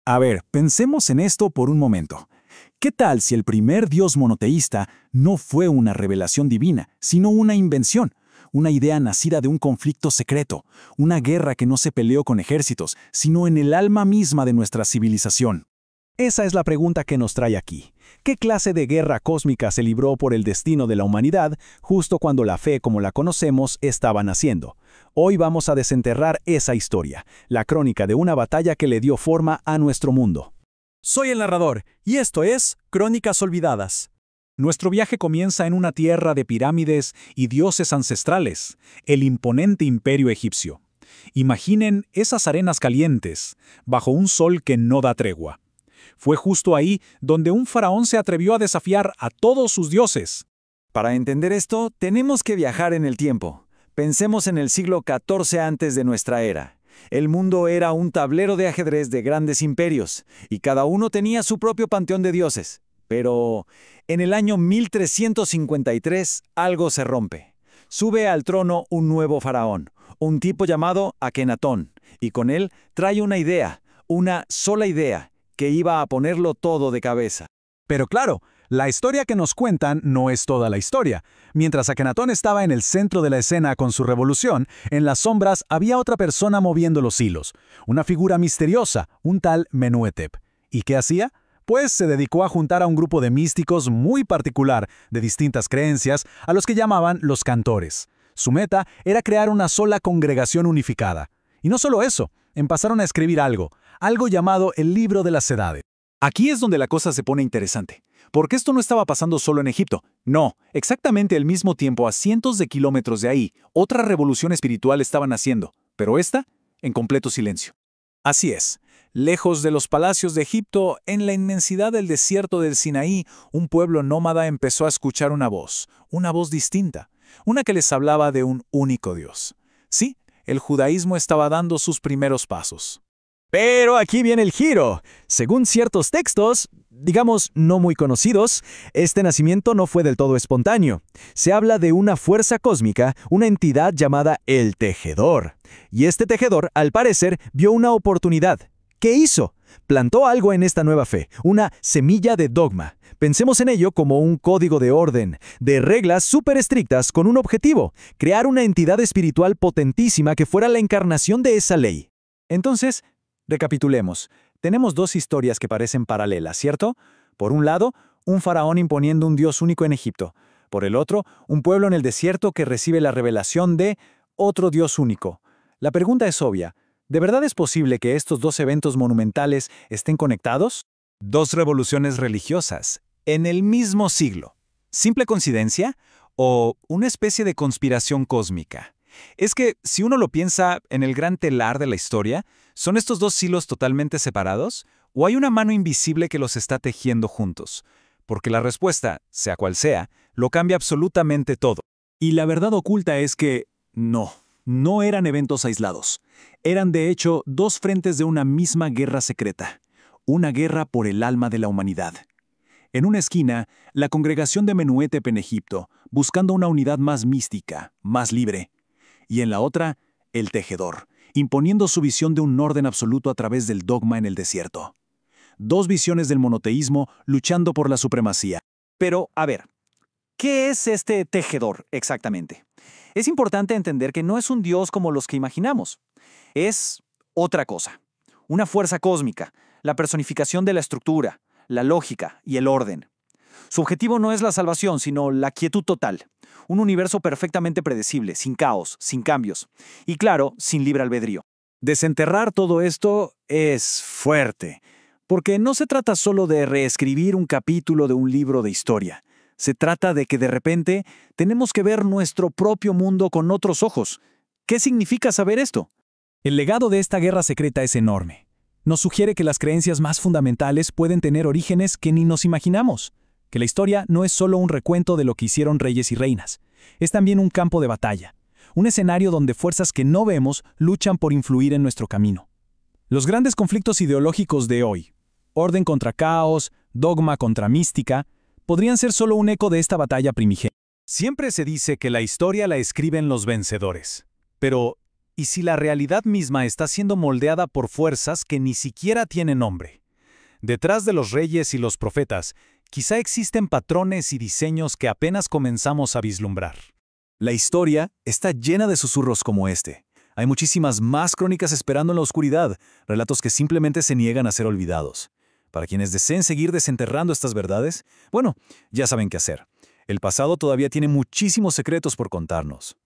A ver, pensemos en esto por un momento. ¿Qué tal si el primer Dios monoteísta no fue una revelación divina, sino una invención? Una idea nacida de un conflicto secreto, una guerra que no se peleó con ejércitos, sino en el alma misma de nuestra civilización. Esa es la pregunta que nos trae aquí. ¿Qué clase de guerra cósmica se libró por el destino de la humanidad justo cuando la fe como la conocemos estaba naciendo? Hoy vamos a desenterrar esa historia, la crónica de una batalla que le dio forma a nuestro mundo. Soy el narrador, y esto es Crónicas Olvidadas. Nuestro viaje comienza en una tierra de pirámides y dioses ancestrales, el imponente imperio egipcio. Imaginen esas arenas calientes, bajo un sol que no da tregua. Fue justo ahí donde un faraón se atrevió a desafiar a todos sus dioses. Para entender esto, tenemos que viajar en el tiempo. Pensemos en el siglo XIV antes de nuestra era. El mundo era un tablero de ajedrez de grandes imperios, y cada uno tenía su propio panteón de dioses. Pero en el año 1353 algo se rompe. Sube al trono un nuevo faraón, un tipo llamado Akenatón, y con él trae una sola idea, que iba a ponerlo todo de cabeza. Pero claro, la historia que nos cuentan no es toda la historia. Mientras Akenatón estaba en el centro de la escena con su revolución, en las sombras había otra persona moviendo los hilos, una figura misteriosa, un tal Menuetep. ¿Y qué hacía? Pues se dedicó a juntar a un grupo de místicos muy particular, de distintas creencias, a los que llamaban los cantores. Su meta era crear una sola congregación unificada. Y no solo eso, empezaron a escribir algo llamado el Libro de las Edades. Aquí es donde la cosa se pone interesante, porque esto no estaba pasando solo en Egipto. No, exactamente al mismo tiempo, a cientos de kilómetros de ahí, otra revolución espiritual estaba naciendo, pero esta en completo silencio. Así es, lejos de los palacios de Egipto, en la inmensidad del desierto del Sinaí, un pueblo nómada empezó a escuchar una voz distinta, una que les hablaba de un único Dios. Sí, el judaísmo estaba dando sus primeros pasos. Pero aquí viene el giro. Según ciertos textos, digamos no muy conocidos, este nacimiento no fue del todo espontáneo. Se habla de una fuerza cósmica, una entidad llamada el Tejedor. Y este Tejedor, al parecer, vio una oportunidad. ¿Qué hizo? Plantó algo en esta nueva fe, una semilla de dogma. Pensemos en ello como un código de orden, de reglas súper estrictas con un objetivo, crear una entidad espiritual potentísima que fuera la encarnación de esa ley. Entonces, recapitulemos. Tenemos dos historias que parecen paralelas, ¿cierto? Por un lado, un faraón imponiendo un Dios único en Egipto. Por el otro, un pueblo en el desierto que recibe la revelación de otro Dios único. La pregunta es obvia. ¿De verdad es posible que estos dos eventos monumentales estén conectados? Dos revoluciones religiosas, en el mismo siglo. ¿Simple coincidencia? ¿O una especie de conspiración cósmica? Es que, si uno lo piensa en el gran telar de la historia, ¿son estos dos hilos totalmente separados? ¿O hay una mano invisible que los está tejiendo juntos? Porque la respuesta, sea cual sea, lo cambia absolutamente todo. Y la verdad oculta es que no eran eventos aislados. Eran de hecho dos frentes de una misma guerra secreta. Una guerra por el alma de la humanidad. En una esquina, la congregación de Menuetep en Egipto, buscando una unidad más mística, más libre. Y en la otra, el Tejedor, imponiendo su visión de un orden absoluto a través del dogma en el desierto. Dos visiones del monoteísmo luchando por la supremacía. Pero, a ver, ¿qué es este Tejedor exactamente? Es importante entender que no es un dios como los que imaginamos. Es otra cosa. Una fuerza cósmica, la personificación de la estructura, la lógica y el orden. Su objetivo no es la salvación, sino la quietud total. Un universo perfectamente predecible, sin caos, sin cambios. Y claro, sin libre albedrío. Desenterrar todo esto es fuerte, porque no se trata solo de reescribir un capítulo de un libro de historia. Se trata de que de repente tenemos que ver nuestro propio mundo con otros ojos. ¿Qué significa saber esto? El legado de esta guerra secreta es enorme. Nos sugiere que las creencias más fundamentales pueden tener orígenes que ni nos imaginamos. Que la historia no es solo un recuento de lo que hicieron reyes y reinas. Es también un campo de batalla. Un escenario donde fuerzas que no vemos luchan por influir en nuestro camino. Los grandes conflictos ideológicos de hoy, orden contra caos, dogma contra mística, podrían ser solo un eco de esta batalla primigenia. Siempre se dice que la historia la escriben los vencedores. Pero, ¿Y si la realidad misma está siendo moldeada por fuerzas que ni siquiera tienen nombre? Detrás de los reyes y los profetas, quizá existen patrones y diseños que apenas comenzamos a vislumbrar. La historia está llena de susurros como este. Hay muchísimas más crónicas esperando en la oscuridad, relatos que simplemente se niegan a ser olvidados. Para quienes deseen seguir desenterrando estas verdades, bueno, ya saben qué hacer. El pasado todavía tiene muchísimos secretos por contarnos.